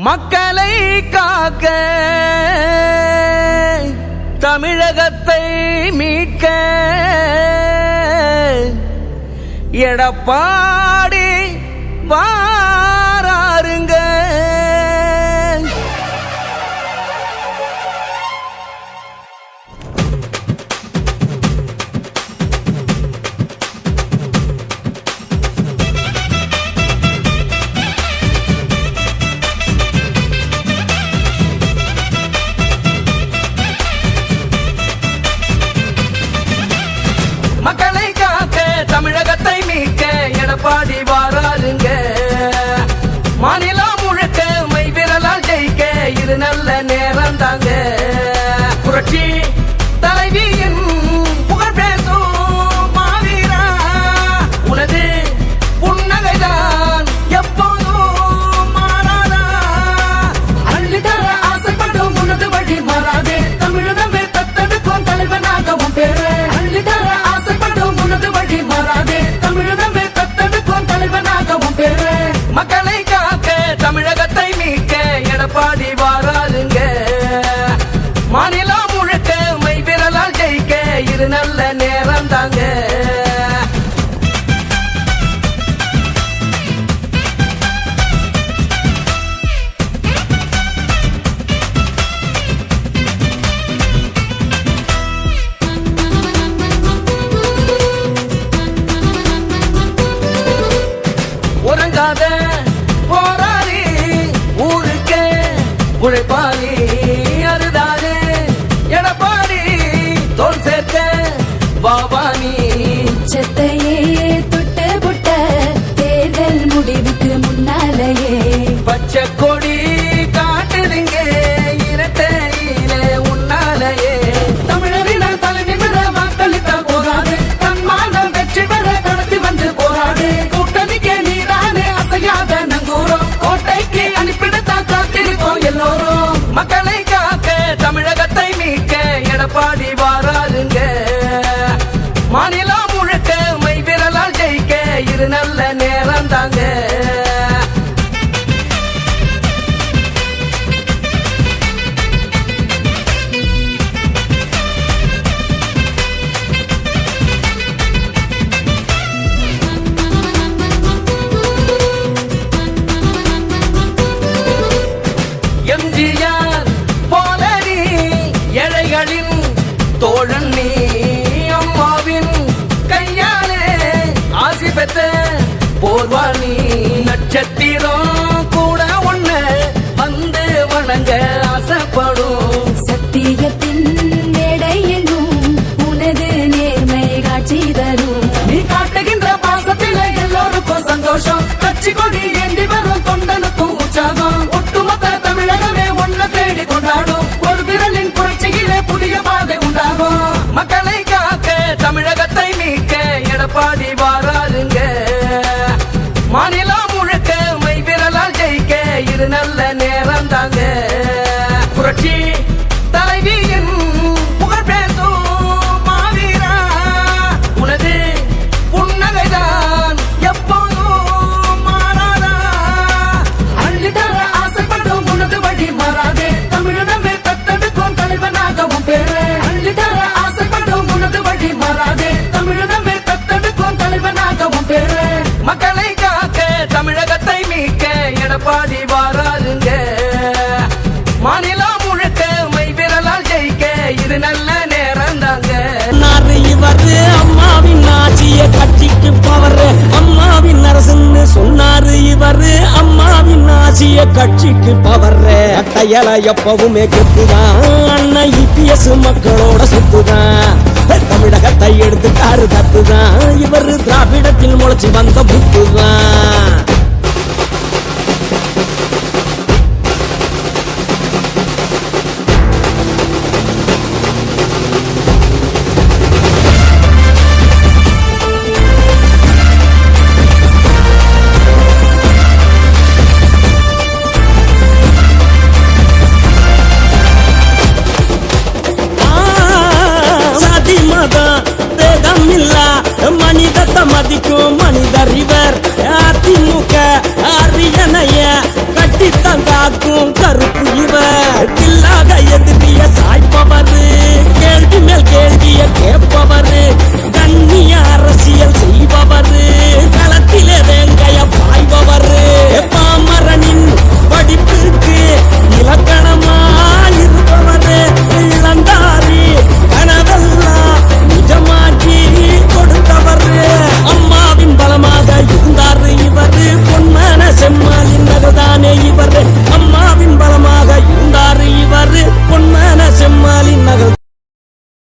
மக்களை காக்க தமிழகத்தை மீட்க எடப்பாடி வாராருங்க. மக்களை காக்க தமிழகத்தை மீட்க எடப்பாடி வாராருங்க. மாநிலம் முழுக்க மை விரலால் ஜெயிக்க இது நல்ல நேரம் தாங்க. புரட்சி தலைவியின் புகழ் பேசும் மாவீரா, உனது புன்னகைதான் எப்போதும் மாறாதா. அள்ளித்தர ஆசைப்படும் உனது வழி மாறாதே, தமிழனமே தத்தெடுக்கும் தலைவனாகவும் பேரு. மக்களை காக்க தமிழகத்தை மீட்க எடப்பாடி வாராருங்க. மாநிலம் முழுக்க மை விரலால் ஜெயிக்க இது நல்ல நேரம் தாங்க. உறங்காத போராளி ஊருக்கு உழைப்பாளி அதுதானே எடப்பாடி தோல் சேர்க்க பாபானி. சத்தையே தொட்ட புட்ட தேர்தல் முடிவுக்கு முன்னாலேயே பச்சை கொடி காட்டுதுங்க இரட்டையில உன்னாலேயே. தமிழரின் தலைநிமிர வாக்களித்த போராடு, தன்மானம் வெற்றி பெற கடத்தி வந்து போராடு. கூட்டணிக்கு நீதானே அசையாத நங்கூரம், கோட்டைக்கு அனுப்பிடத்தான் காத்திருக்கோம் எல்லோரும். மக்களை காக்க தமிழகத்தை மீட்க எடப்பாடி வாராருங்க. மாநிலம் முழுக்க மை விரலால் ஜெயிக்க இது நல்ல நேரம் தாங்க. எம்ஜிஆர் போல நீ ஏழைகளின் தோழன், நீ அம்மாவின் கையாலே ஆசி பெற்ற போர்வாள் நீ. நட்சத்திரம் கூட ஒண்ணு வந்து வணங்க ஆசைப்படும். சத்தியத்தின் மேடை எங்கும் உனது நேர்மை காட்சி தரும். நீ காட்டுகின்ற பாசத்தில எல்லோருக்கும் சந்தோஷம், கட்சி கொடி ஏந்தி வரும் தொண்டனுக்கும் உற்சாகம். ஒட்டுமொத்த தமிழகமே ஒன்ன தேடி கொண்டாடும், ஒரு விரலின் புரட்சியிலே புதிய பாதை உண்டாகும். மக்களை காக்க தமிழகத்தை மீட்க எடப்பாடி வாராருங்க. மாநிலம் முழுக்க மை விரலால் ஜெயிக்க இது நல்ல நேரம் தாங்க. புரட்சி தலைவியின் புகழ் பேசும் மாவீரா, உனது புன்னகைதான் எப்போதும் மாறாதா. அள்ளித்தர ஆசைப்படும் உனது வழி மாறாதே, தமிழனமே தத்தெடுக்கும் தலைவனாகவும் பேரு. அள்ளித்தர ஆசைப்படும் உனது வழி மாறாதே, தமிழனமே தத்தெடுக்கும் தலைவனாகவும் பேரு. மக்களை காக்க தமிழகத்தை மீட்க எடப்பாடி வாராருங்க. மாநிலம் முழுக்க மை விரலால் ஜெயிக்க இது நல்ல நேரம் தாங்க. இவரு அம்மாவின் ஆட்சிய கட்சிக்கு பவர், அம்மாவின் அரசுன்னு சொன்னாரு. இவரு அம்மாவின் ஆட்சிய கட்சிக்கு பவர். அட்டையல எப்பவுமே கெத்துதான், அண்ணன் இபிஎஸ் மக்களோட சொத்துதான். தமிழகத்தை எடுத்துட்டாரு தத்துதான், இவரு திராவிடத்தில் முளைச்சு வந்த புத்துதான். மனிதத்தை மதிக்கும் மனிதர் இவர். அதிமுக காக்கும் கருப்பு இவர்